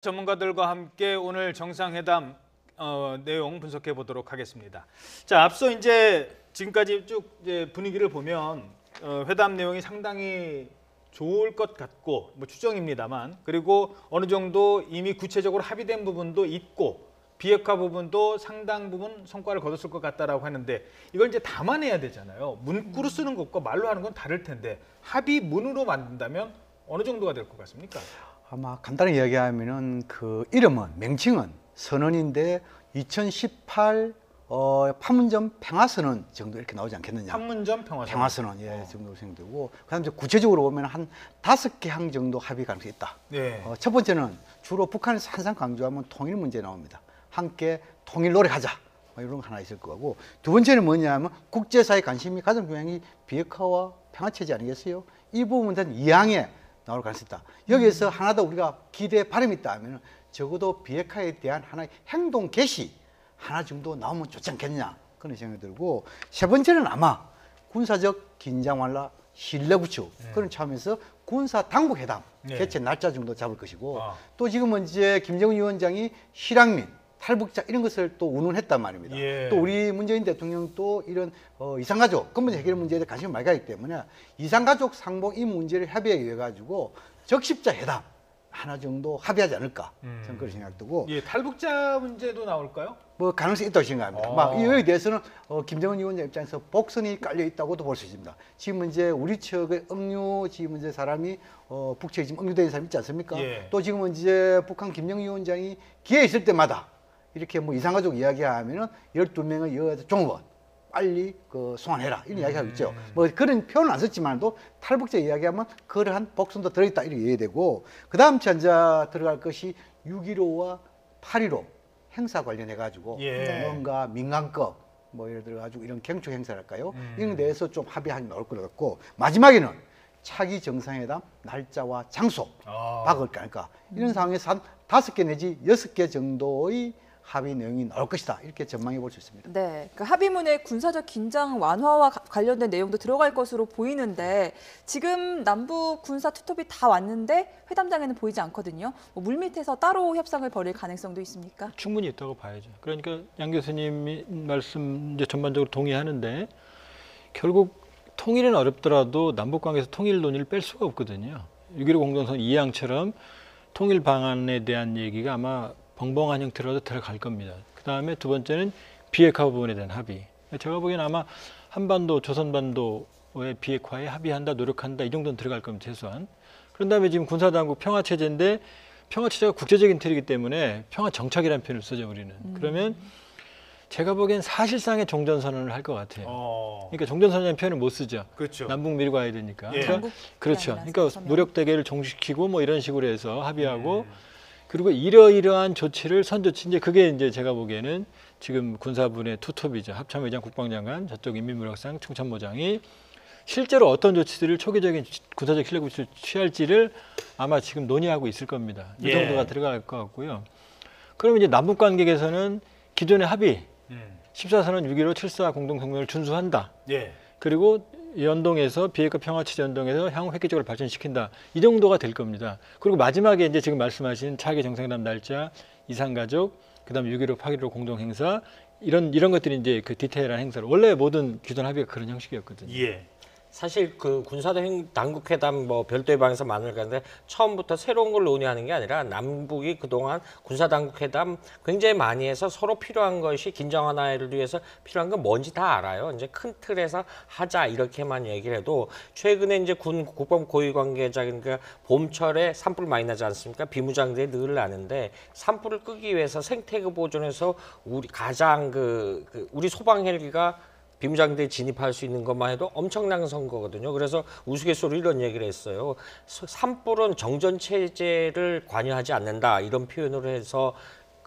전문가들과 함께 오늘 정상회담 내용 분석해 보도록 하겠습니다. 자, 앞서 이제 지금까지 쭉 이제 분위기를 보면 회담 내용이 상당히 좋을 것 같고 뭐 추정입니다만, 그리고 어느 정도 이미 구체적으로 합의된 부분도 있고 비핵화 부분도 상당 부분 성과를 거뒀을 것 같다라고 하는데, 이걸 이제 담아내야 되잖아요. 문구로 쓰는 것과 말로 하는 건 다를 텐데 합의문으로 만든다면 어느 정도가 될 것 같습니까? 아마 간단히 이야기하면은 그 이름은 명칭은 선언인데 2018 판문점 평화선언 정도 이렇게 나오지 않겠느냐. 판문점 평화선언. 평화선언 정도 생각되고, 그다음에 구체적으로 보면 한 5개 항 정도 합의 가능성이 있다. 네. 첫 번째는 주로 북한에서 항상 강조하면 통일 문제 나옵니다. 함께 통일 노력하자. 이런 거 하나 있을 거고, 두 번째는 뭐냐면 국제사회 관심이 가장 중요한 게 비핵화와 평화체제 아니겠어요? 이 부분은 2항에 나올 가능성이 있다. 여기에서 하나 더 우리가 기대 바람이 있다 하면 적어도 비핵화에 대한 하나의 행동 개시 하나 정도 나오면 좋지 않겠냐, 그런 생각이 들고, 세 번째는 아마 군사적 긴장 완화, 신뢰 구축 그런 차원에서 군사 당국 회담 개최 날짜 정도 잡을 것이고, 또 지금은 이제 김정은 위원장이 실향민, 탈북자 이런 것을 또 운운했단 말입니다. 또 우리 문재인 대통령도 이런 이산가족 근본적 해결 문제에 대해 관심을 많이 가기 때문에 이산가족 상봉 이 문제를 협의에 의해 가지고 적십자 회담 하나 정도 합의하지 않을까, 저는 그런 생각이 들고. 예, 탈북자 문제도 나올까요? 뭐 가능성이 있다고 생각합니다. 막 이거에 대해서는 김정은 위원장 입장에서 복선이 깔려 있다고도 볼 수 있습니다. 지금 이제 우리 측의 억류 지금 이제 사람이 북측에 지금 억류된 사람 있지 않습니까? 또 지금은 이제 북한 김정은 위원장이 기회 있을 때마다 이렇게 뭐 이산가족 이야기하면은 12명의 여자 종업원 빨리 그 소환해라 이런 이야기하고 있죠. 뭐 그런 표현은 안 썼지만도 탈북자 이야기하면 그러한 복선도 들어있다 이렇게 이해되고, 그 다음 이제 들어갈 것이 6.15와 8.15 행사 관련해 가지고 뭔가 민간급 뭐 예를 들어 가지고 이런 경축 행사랄까요? 이런 데에서 좀 합의하기 나올 것 같고, 마지막에는 차기 정상회담 날짜와 장소 박을 거 아닐까. 이런 상황에서 한 5개 내지 6개 정도의 합의 내용이 나올 것이다, 이렇게 전망해 볼 수 있습니다. 네, 그 합의문에 군사적 긴장 완화와 관련된 내용도 들어갈 것으로 보이는데, 지금 남북 군사 투톱이 다 왔는데 회담장에는 보이지 않거든요. 뭐 물밑에서 따로 협상을 벌일 가능성도 있습니까? 충분히 있다고 봐야죠. 그러니까 양 교수님이 말씀 이제 전반적으로 동의하는데, 결국 통일은 어렵더라도 남북 관계에서 통일 논의를 뺄 수가 없거든요. 6.15 공동선언 2항처럼 통일 방안에 대한 얘기가 아마 벙벙한 형태로도 들어갈 겁니다. 그 다음에 두 번째는 비핵화 부분에 대한 합의. 제가 보기에는 아마 한반도, 조선반도의 비핵화에 합의한다, 노력한다, 이 정도는 들어갈 겁니다, 최소한. 그런 다음에 지금 군사당국 평화체제인데, 평화체제가 국제적인 틀이기 때문에 평화정착이라는 표현을 쓰죠, 우리는. 그러면 제가 보기엔 사실상의 종전선언을 할 것 같아요. 그러니까 종전선언이라는 표현을 못 쓰죠. 그렇죠. 남북미를 가야 되니까. 그렇죠. 그러니까 무력 대결을 종식시키고 뭐 이런 식으로 해서 합의하고, 그리고 이러이러한 조치를 선조치, 이제 그게 이제 제가 보기에는 지금 군사분의 투톱이죠. 합참의장, 국방장관, 저쪽 인민무력상, 총참모장이 실제로 어떤 조치들을 초기적인 군사적 실력 구축을 취할지를 아마 지금 논의하고 있을 겁니다. 이 정도가 들어갈 것 같고요. 그러면 이제 남북 관계에서는 기존의 합의 14선언 6.15 7.4 공동성명을 준수한다. 그리고 연동해서 비핵화 평화체제 연동해서 향후 획기적으로 발전시킨다. 이 정도가 될 겁니다. 그리고 마지막에 이제 지금 말씀하신 차기 정상회담 날짜, 이산가족, 그다음 6.15 8.15 공동행사, 이런 것들이 이제 그 디테일한 행사로, 원래 모든 기존 합의가 그런 형식이었거든요. 사실 그 군사당국 회담 뭐 별도의 방에서 많을 건데, 처음부터 새로운 걸 논의하는 게 아니라 남북이 그동안 군사당국 회담 굉장히 많이 해서 서로 필요한 것이, 긴장 완화를 위해서 필요한 건 뭔지 다 알아요. 이제 큰 틀에서 하자 이렇게만 얘기를 해도, 최근에 이제 군 국방 고위 관계자, 그러니까 봄철에 산불 많이 나지 않습니까? 비무장들이 늘 나는데 산불을 끄기 위해서 생태계 보존에서 우리 가장 우리 소방 헬기가 비무장대에 진입할 수 있는 것만 해도 엄청난 선거거든요. 그래서 우스갯소리로 이런 얘기를 했어요. 산불은 정전체제를 관여하지 않는다, 이런 표현으로 해서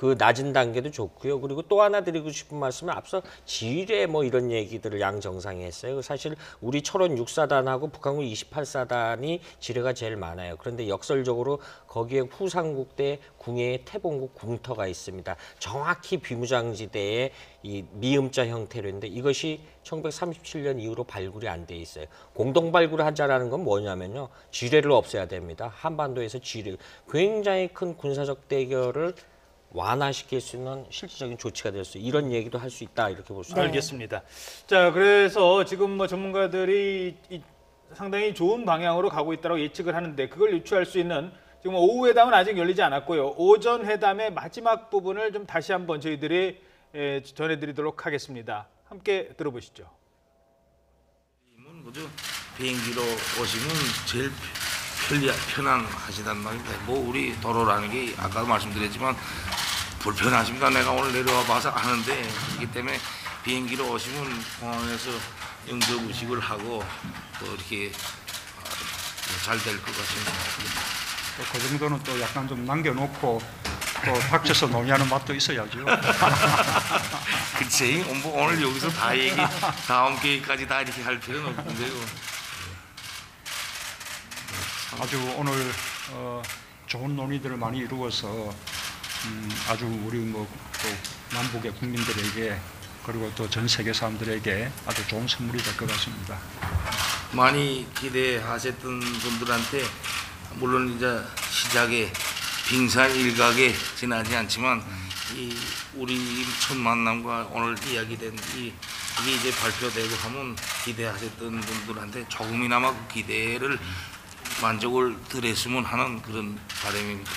그 낮은 단계도 좋고요. 그리고 또 하나 드리고 싶은 말씀은 앞서 지뢰 뭐 이런 얘기들을 양 정상이 했어요. 사실 우리 철원 6사단하고 북한군 28사단이 지뢰가 제일 많아요. 그런데 역설적으로 거기에 후삼국대 궁예의 태봉국 궁터가 있습니다. 정확히 비무장지대의 이 미음자 형태로 있는데 이것이 1937년 이후로 발굴이 안 돼 있어요. 공동 발굴을 하자라는 건 뭐냐면요. 지뢰를 없애야 됩니다. 한반도에서 지뢰 굉장히 큰 군사적 대결을 완화시킬 수 있는 실질적인 조치가 될 수 이런 얘기도 할 수 있다 이렇게 볼 수 있습니다. 알겠습니다. 자, 그래서 지금 뭐 전문가들이 상당히 좋은 방향으로 가고 있다고 예측을 하는데 그걸 유추할 수 있는 지금 오후 회담은 아직 열리지 않았고요. 오전 회담의 마지막 부분을 좀 다시 한번 저희들이 전해드리도록 하겠습니다. 함께 들어보시죠. 그저 비행기로 오시면 제일 편안하시단 말입니다. 뭐 우리 도로라는 게 아까도 말씀드렸지만 불편하십니다. 내가 오늘 내려와 봐서 아는데 그렇기 때문에 비행기로 오시면 공항에서 응급 의식을 하고 또 이렇게 잘 될 것 같습니다. 그 정도는 또 약간 좀 남겨놓고 또 닥쳐서 논의하는 맛도 있어야죠. 그치? 뭐 오늘 여기서 다 얘기, 다음 기회까지 다 이렇게 할 필요는 없는데요. 아주 오늘 좋은 논의들을 많이 이루어서 아주 우리 뭐 또 남북의 국민들에게 그리고 또 전 세계 사람들에게 아주 좋은 선물이 될 것 같습니다. 많이 기대하셨던 분들한테 물론 이제 시작에 빙산 일각에 지나지 않지만 이 우리 첫 만남과 오늘 이야기된 이게 이제 발표되고 하면 기대하셨던 분들한테 조금이나마 그 기대를 만족을 드렸으면 하는 그런 바람입니다.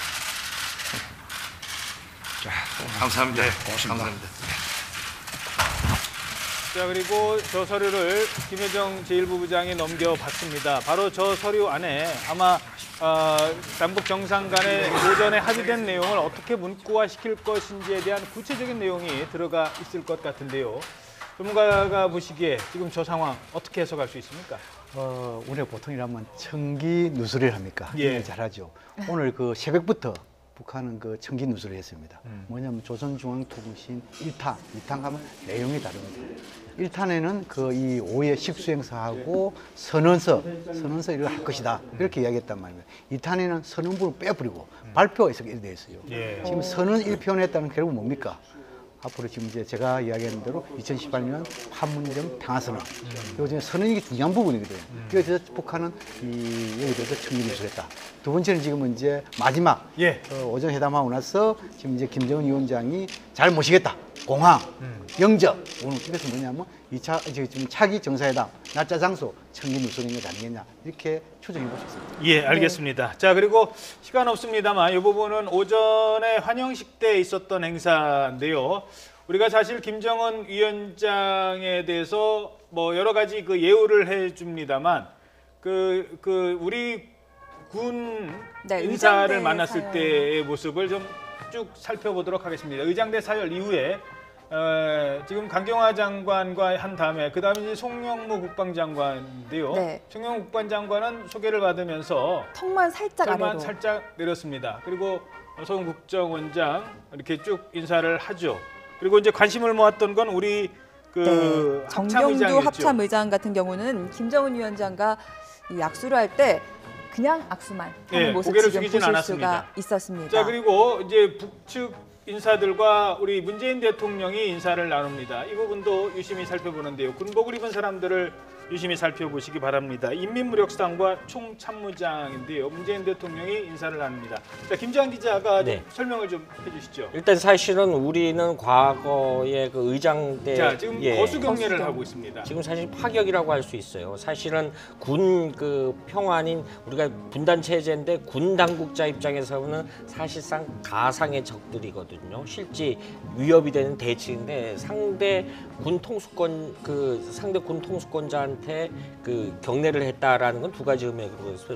자, 감사합니다. 네, 고맙습니다. 감사합니다. 자, 그리고 저 서류를 김여정 제1부부장이 넘겨봤습니다. 바로 저 서류 안에 아마 남북 정상 간의 오전에 합의된 내용을 어떻게 문구화시킬 것인지에 대한 구체적인 내용이 들어가 있을 것 같은데요. 전문가가 보시기에 지금 저 상황 어떻게 해석할 수 있습니까? 우리가 보통이라면 청기 누설을 합니까? 예. 잘하죠. 오늘 그 새벽부터 북한은 그 청기 누설을 했습니다. 뭐냐면 조선중앙통신 1탄, 2탄 가면 내용이 다릅니다. 1탄에는 그 이 오해 식수행사하고 선언서 이걸 할 것이다. 이렇게 이야기했단 말입니다. 2탄에는 선언부를 빼버리고 발표가 이렇게 되어 있어요. 예. 지금 선언 1편했다는 게 결국 뭡니까? 앞으로 지금 이제 제가 이야기하는 대로 2018년 판문점 평화선언. 그리고 지금 선언이 중요한 부분이거든요. 그래서 북한은 여기에 대해서 청기 누설했다. 두 번째는 지금 이제 마지막 예. 오전 회담하고 나서 지금 이제 김정은 위원장이 잘 모시겠다. 공항, 영적. 오늘 그래서 뭐냐면 2차 지금 차기 정상회담 날짜 장소 청기 누설인 것 아니겠냐 이렇게 추정해 볼 수 있습니다. 예, 알겠습니다. 자, 그리고 시간 없습니다만 이 부분은 오전에 환영식 때 있었던 행사인데요. 우리가 사실 김정은 위원장에 대해서 뭐 여러 가지 그 예우를 해줍니다만 우리 군 네, 인사를 의장대 만났을 사열. 때의 모습을 좀 쭉 살펴보도록 하겠습니다. 의장대 사열 이후에 지금 강경화 장관과 한 다음에 그 다음에 이제 송영무 국방장관인데요. 네. 송영무 국방장관은 소개를 받으면서 턱만 살짝 턱만 아래로. 살짝 내렸습니다. 그리고 송 국정원장 이렇게 쭉 인사를 하죠. 그리고 이제 관심을 모았던 건 우리 그 정경두 합참의장이었죠. 합참의장 같은 경우는 김정은 위원장과 이 악수를 할 때 그냥 악수만 하는 예, 모습 고개를 지금 숙이진 보실 않았습니다. 수가 있었습니다. 자, 그리고 이제 북측 인사들과 우리 문재인 대통령이 인사를 나눕니다. 이 부분도 유심히 살펴보는데요. 군복을 입은 사람들을 유심히 살펴보시기 바랍니다. 인민무력수당과 총참모장인데요. 문재인 대통령이 인사를 나눕니다. 자, 김지한 기자가 네. 좀 설명을 좀 해주시죠. 일단 사실은 우리는 과거에 그 의장대 자, 지금 예. 거수경례를 거수경. 하고 있습니다. 지금 사실 파격이라고 할 수 있어요. 사실은 군 그 평안인 우리가 분단 체제인데 군 당국자 입장에서는 사실상 가상의 적들이거든요. 실제 위협이 되는 대치인데 상대 군 통수권자한테 북한한테 그 경례를 했다라는 건 두 가지 의미로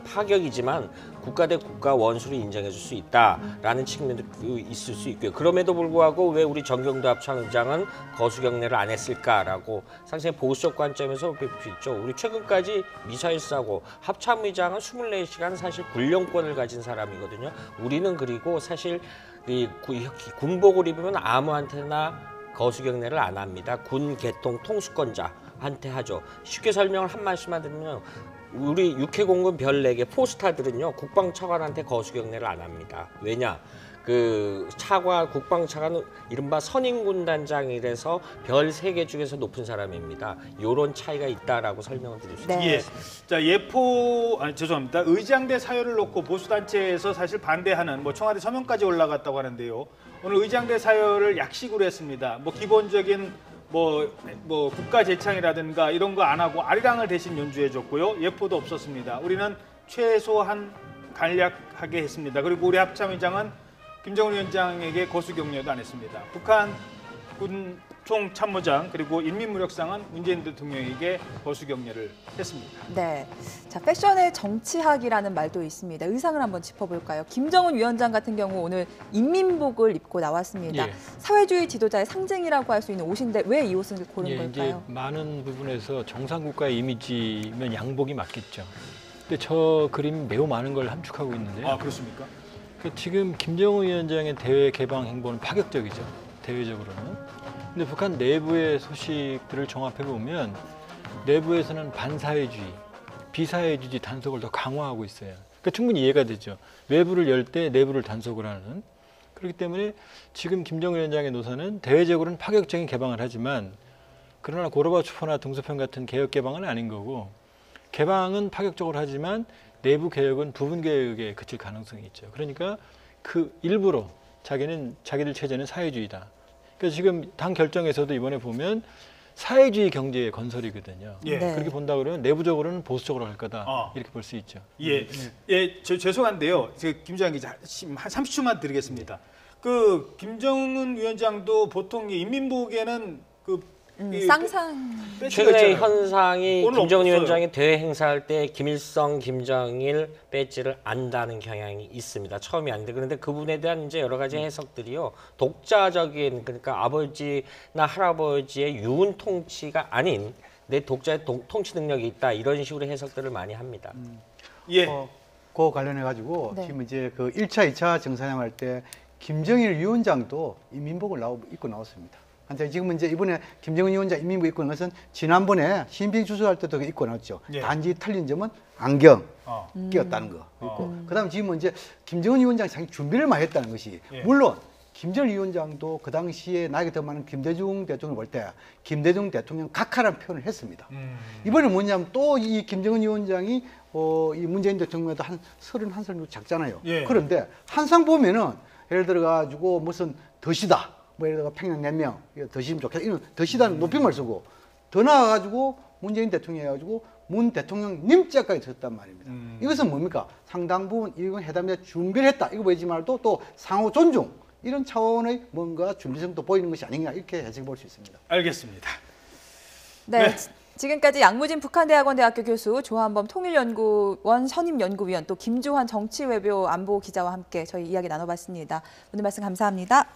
파격이지만 국가 대 국가 원수를 인정해 줄 수 있다라는 측면도 있을 수 있고요. 그럼에도 불구하고 왜 우리 정경도 합참의장은 거수 경례를 안 했을까라고 상당히 보수적 관점에서 볼 수 있죠. 우리 최근까지 미사일 쏘고 합참의장은 24시간 사실 군령권을 가진 사람이거든요. 우리는 그리고 사실 이 군복을 입으면 아무한테나 거수 경례를 안 합니다. 군 개통 통수권자한테 하죠. 쉽게 설명을 한 말씀만 드리면 우리 육해공군 별 4개 포스타들은요 국방차관한테 거수 경례를 안 합니다. 왜냐? 그 차관 국방차관은 이른바 선임군단장이라서 별 3개 중에서 높은 사람입니다. 요런 차이가 있다라고 설명을 드릴 수 있습니다. 네. 예. 자, 죄송합니다. 의장대 사유를 놓고 보수단체에서 사실 반대하는 뭐 청와대 서명까지 올라갔다고 하는데요. 오늘 의장대 사유를 약식으로 했습니다. 뭐 기본적인 뭐 국가 재창이라든가 이런 거 안 하고 아리랑을 대신 연주해 줬고요. 예포도 없었습니다. 우리는 최소한 간략하게 했습니다. 그리고 우리 합참의장은 김정은 위원장에게 거수 격려도 안 했습니다. 북한 군 총참모장 그리고 인민무력상은 문재인 대통령에게 거수 격려를 했습니다. 네, 자 패션의 정치학이라는 말도 있습니다. 의상을 한번 짚어볼까요? 김정은 위원장 같은 경우 오늘 인민복을 입고 나왔습니다. 예. 사회주의 지도자의 상징이라고 할 수 있는 옷인데 왜 이 옷을 고른 예, 걸까요? 이제 많은 부분에서 정상국가의 이미지면 양복이 맞겠죠. 근데 저 그림 매우 많은 걸 함축하고 있는데요. 아, 그렇습니까? 지금 김정은 위원장의 대외 개방 행보는 파격적이죠. 대외적으로는. 근데 북한 내부의 소식들을 종합해 보면 내부에서는 반사회주의, 비사회주의 단속을 더 강화하고 있어요. 그러니까 충분히 이해가 되죠. 외부를 열 때 내부를 단속을 하는. 그렇기 때문에 지금 김정은 위원장의 노선은 대외적으로는 파격적인 개방을 하지만 그러나 고르바초프나 등소편 같은 개혁 개방은 아닌 거고 개방은 파격적으로 하지만 내부 개혁은 부분 개혁에 그칠 가능성이 있죠. 그러니까 그 일부러 자기들 체제는 사회주의다. 그래서 지금 당 결정에서도 이번에 보면 사회주의 경제의 건설이거든요. 예. 네. 그렇게 본다 그러면 내부적으로는 보수적으로 할 거다. 이렇게 볼 수 있죠. 예, 죄송한데요. 김주환 기자 한 30초만 드리겠습니다. 그 김정은 위원장도 보통 인민복에는 쌍상. 최근의 현상이 오늘 김정은 없어요. 위원장이 대회 행사할 때 김일성, 김정일 배지를 안다는 경향이 있습니다. 처음이 아닌데 그런데 그분에 대한 이제 여러 가지 해석들이요 독자적인 그러니까 아버지나 할아버지의 유은 통치가 아닌 내 독자의 통치 능력이 있다 이런 식으로 해석들을 많이 합니다. 예. 그 관련해 가지고 네. 지금 이제 그 1차, 2차 정상회담 할 때 김정일 위원장도 인민복을 입고 나왔습니다. 한데 지금 이제 이번에 김정은 위원장 인민복 입고 나온 것은 지난번에 시진핑 주석할 때도 입고 나왔죠. 예. 단지 틀린 점은 안경 어. 끼었다는 거 있고, 그다음 지금 이제 김정은 위원장이 자기 준비를 많이 했다는 것이 예. 물론 김정일 위원장도 그 당시에 나이가 더 많은 김대중 대통령을 볼 때 김대중 대통령 각하라는 표현을 했습니다. 이번에 뭐냐면 또 이 김정은 위원장이 이 문재인 대통령보다 한 31살 정도 작잖아요. 예. 그런데 한상 보면은 예를 들어 가지고 무슨 덫이다. 뭐 예를 들어 평양냉면 드시면 좋겠다 이런 드시다는 높임말 쓰고 더 나아가지고 문재인 대통령이 해가지고 문 대통령님 자까지 썼단 말입니다. 이것은 뭡니까? 상당 부분 이건 회담에 준비를 했다. 이거 보이지 말고 또 상호 존중 이런 차원의 뭔가 준비성도 보이는 것이 아니냐 이렇게 해석해 볼 수 있습니다. 알겠습니다. 네. 지금까지 양무진 북한대학원대학교 교수, 조한범 통일연구원 선임연구위원, 또 김주환 정치외교 안보기자와 함께 저희 이야기 나눠봤습니다. 오늘 말씀 감사합니다.